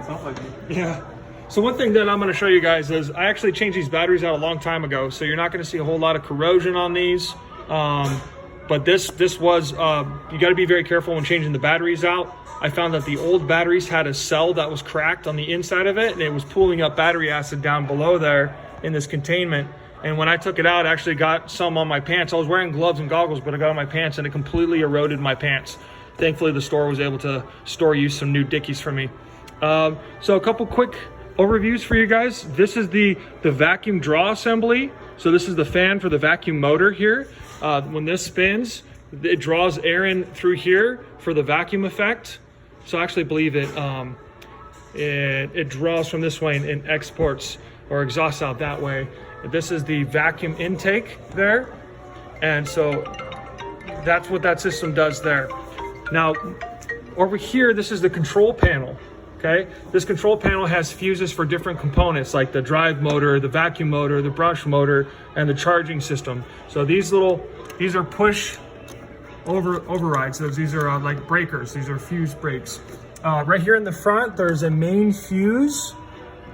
Sounds like it. Yeah. So one thing that I'm going to show you guys is I actually changed these batteries out a long time ago, so you're not going to see a whole lot of corrosion on these. But this was, you got to be very careful when changing the batteries out. I found that the old batteries had a cell that was cracked on the inside of it, and it was pooling up battery acid down below there in this containment. And when I took it out, I actually got some on my pants. I was wearing gloves and goggles, but I got on my pants and it completely eroded my pants. Thankfully, the store was able to use some new Dickies for me. So a couple quick overviews for you guys. This is the vacuum draw assembly. So this is the fan for the vacuum motor here. When this spins, it draws air in through here for the vacuum effect. So I actually believe it draws from this way and exports or exhausts out that way. This is the vacuum intake there. And so that's what that system does there. Now, over here, this is the control panel. Okay, this control panel has fuses for different components like the drive motor, the vacuum motor, the brush motor, and the charging system. So these are push overrides. So these are like breakers. These are fuse breaks. Right here in the front, there's a main fuse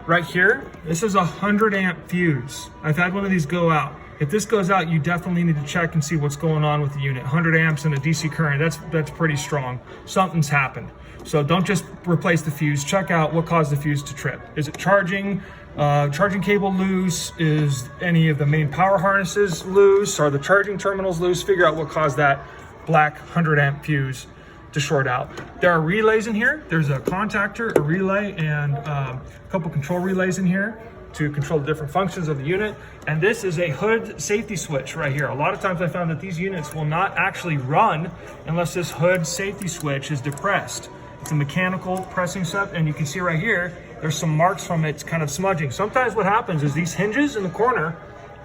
right here. This is a 100 amp fuse. I've had one of these go out. If this goes out, you definitely need to check and see what's going on with the unit. 100 amps and a DC current, that's pretty strong. Something's happened. So don't just replace the fuse. Check out what caused the fuse to trip. Is it charging? Charging cable loose? Is any of the main power harnesses loose? Are the charging terminals loose? Figure out what caused that black 100 amp fuse to short out. There are relays in here. There's a contactor, a relay, and a couple control relays in here to control the different functions of the unit. And this is a hood safety switch right here. A lot of times I found that these units will not actually run unless this hood safety switch is depressed. It's a mechanical pressing step, and you can see right here, there's some marks from it kind of smudging. Sometimes what happens is these hinges in the corner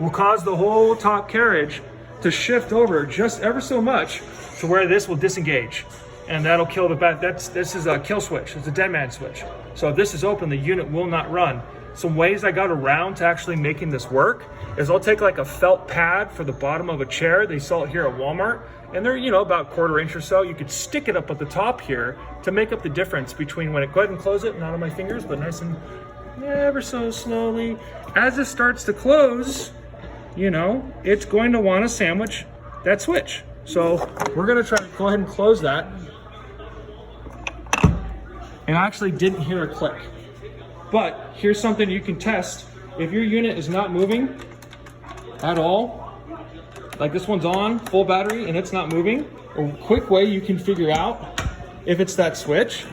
will cause the whole top carriage to shift over just ever so much to where this will disengage. And that'll kill the bat. This is a kill switch. It's a dead man switch. So if this is open, the unit will not run. Some ways I got around to actually making this work is I'll take like a felt pad for the bottom of a chair. They sell it here at Walmart, and they're, you know, about 1/4 inch or so. You could stick it up at the top here to make up the difference between when it, go ahead and close it, not on my fingers, but nice and ever so slowly. As it starts to close, you know, it's going to want to sandwich that switch. So we're gonna try to go ahead and close that. And I actually didn't hear a click. But here's something you can test. If your unit is not moving at all, like this one's on full battery and it's not moving, a quick way you can figure out if it's that switch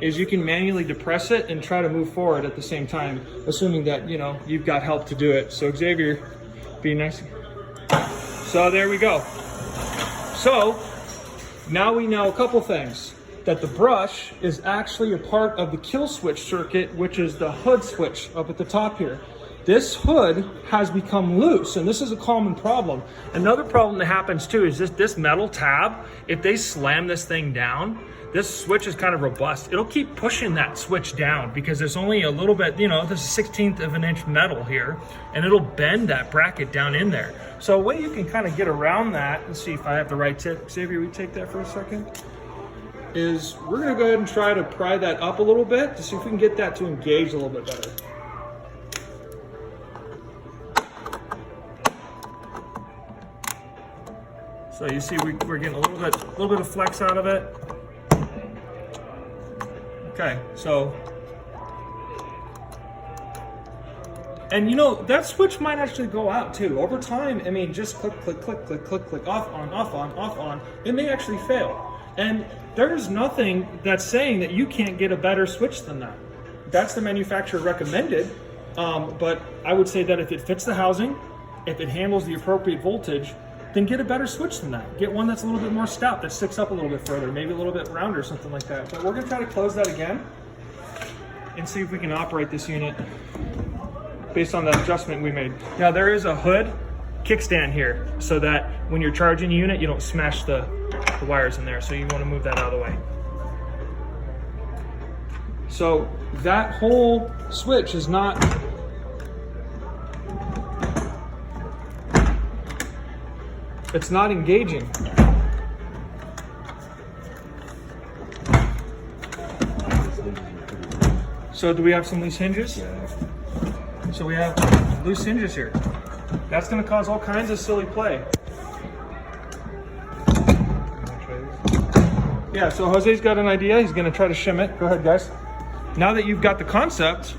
is you can manually depress it and try to move forward at the same time, assuming that, you know, you've got help to do it. So Xavier, be nice. So there we go. So now we know a couple things. That the brush is actually a part of the kill switch circuit, which is the hood switch up at the top here. This hood has become loose, and this is a common problem. Another problem that happens too is this metal tab, if they slam this thing down, this switch is kind of robust. It'll keep pushing that switch down because there's only a little bit, you know, there's a 1/16 of an inch metal here, and it'll bend that bracket down in there. So a way you can kind of get around that, let's see if I have the right tip. Xavier, we take that for a second. Is we're gonna go ahead and try to pry that up a little bit to see if we can get that to engage a little bit better. So you see we're getting a little bit of flex out of it. Okay, so, and you know, that switch might actually go out too. Over time, I mean, just click, click, click, click, click, click, off, on, off, on, off, on. It may actually fail. And there's nothing that's saying that you can't get a better switch than that. That's the manufacturer recommended, but I would say that if it fits the housing, if it handles the appropriate voltage, then get a better switch than that. Get one that's a little bit more stout, that sticks up a little bit further, maybe a little bit rounder, something like that. But we're gonna try to close that again and see if we can operate this unit based on that adjustment we made. Now there is a hood kickstand here so that when you're charging a unit, you don't smash the wires in there. So you want to move that out of the way. So that whole switch is not, it's not engaging. So do we have some loose hinges? So we have loose hinges here. That's going to cause all kinds of silly play. Yeah, so Jose's got an idea. He's going to try to shim it. Go ahead, guys. Now that you've got the concept,